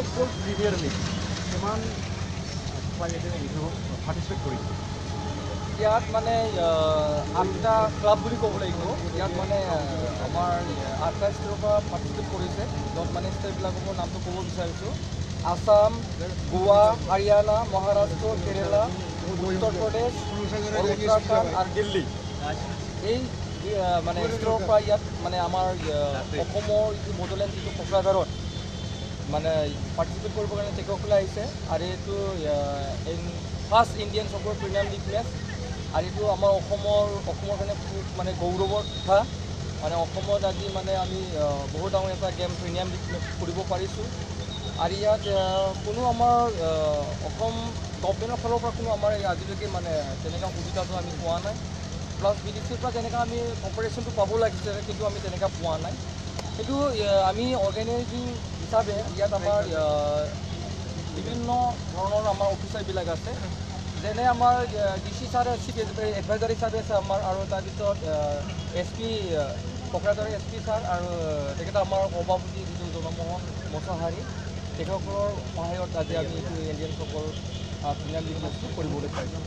football premier league কিমান participate কৰিছে ইয়াত মানে 8টা ক্লাব বুলি ক'ব লাগিব ইয়াত মানে আমাৰ 8টা ষ্টেটৰ পৰা পাৰ্টিচিপেট কৰিছে য'ত মানে ষ্টেটবিলাকৰ নামটো ক'ব বিচাৰিছোঁ আসাম গোৱা হাৰিয়ানা মহাৰাষ্ট্ৰ কেৰেলা উত্তৰ প্ৰদেশ উত্তৰাখণ্ড আৰু দিল্লী এই মানে ষ্টেটৰ পৰা ইয়াত মানে আমাৰ অসমৰ যিটো বড়োলেণ্ড যিটো কোকৰাঝাৰত মানে পাৰ্টিচিপেট কৰিবৰ কাৰণে টেকসকলে আহিছে আৰু এইটো ফাৰ্ষ্ট ইণ্ডিয়ান চকৰ প্ৰিমিয়াম লীগ মেচ আৰু এইটো আমাৰ অসমৰ কাৰণে খুব মানে গৌৰৱৰ কথা মানে অসমত আজি মানে আমি বহুত ডাঙৰ এটা গেম প্ৰিমিয়াম লীগ মেচ কৰিব পাৰিছোঁ আৰু ইয়াত কোনো আমাৰ অসম গভৰ্ণমেণ্টৰ ফালৰ পৰা কোনো আমাৰ আজিলৈকে মানে তেনেকুৱা সুবিধাটো আমি পোৱা নাই প্লাছ বিদেশীৰ পৰা তেনেকুৱা আমি কপাৰেশ্যনটো পাব লাগিছে কিন্তু আমি তেনেকুৱা পোৱা নাই কিন্তু আমি অৰ্গেনাইজিং হিচাপে ইয়াত আমাৰ বিভিন্ন ধৰণৰ আমাৰ অফিচাৰবিলাক আছে যেনে আমাৰ DC ছাৰে চিফ এডভাইজাৰ হিচাপে আছে আমাৰ আৰু তাৰপিছত SP কোকৰাঝাৰৰ SP ছাৰ আৰু তেখেতে আমাৰ সভাপতি যিটো জনমোহন মছাহাৰী তেখেতসকলৰ সহায়ত আজি আমি এইটো ইণ্ডিয়ান চকৰ প্ৰিমিয়াৰ লীগ মেচটো কৰিবলৈ পাৰিছোঁ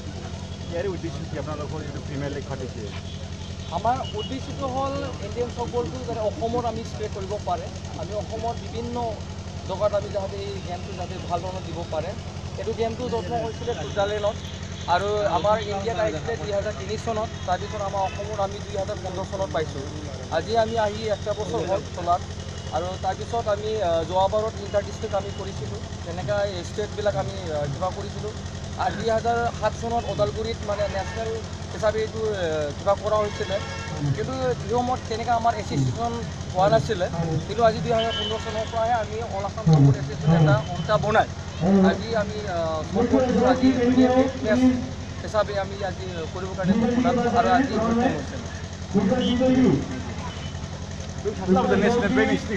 ইয়াৰে উদ্দেশ্য কি আপোনালোকৰ যিটো প্ৰিমিয়াৰ লীগ পাতিছে আমাৰ উদ্দেশ্যটো হ'ল ইণ্ডিয়ান ফুটবলটো যাতে অসমত আমি স্প্ৰেড কৰিব পাৰে আমি অসমত বিভিন্ন জেগাত আমি যাতে এই গেমটো যাতে ভাল ধৰণত দিব পাৰে এইটো গেমটো যত্ন হৈছিলে ছুইজাৰলেণ্ডত আৰু আমাৰ ইণ্ডিয়াত আহিছিলে 2003 চনত তাৰপিছত আমাৰ অসমত আমি 2015 চনত পাইছোঁ আজি আমি আহি 1 বছৰ হ'ল চলাত আৰু তাৰপিছত আমি যোৱাবাৰত ইণ্টাৰ ডিষ্ট্ৰিক্ট আমি কৰিছিলোঁ তেনেকৈ ষ্টেটবিলাক আমি কিবা কৰিছিলোঁ আৰু 2007 চনত ওদালগুৰিত মানে নেশ্যনেল হিচাপে এইটো কিবা কৰা হৈছিলে কিন্তু নিয়মত তেনেকৈ আমাৰ এছ'চিয়েশ্যন হোৱা নাছিলে কিন্তু আজি 2015 চনৰ পৰাহে আমি অল আছাম ফুটবল এছ'চিয়েশ্যন এটা সংস্থা বনাই আজি আমি ফুটবলটো আজি মেচ হিচাপে আমি আজি কৰিবৰ কাৰণে বনালোঁ আৰু আজি সক্ষম হৈছে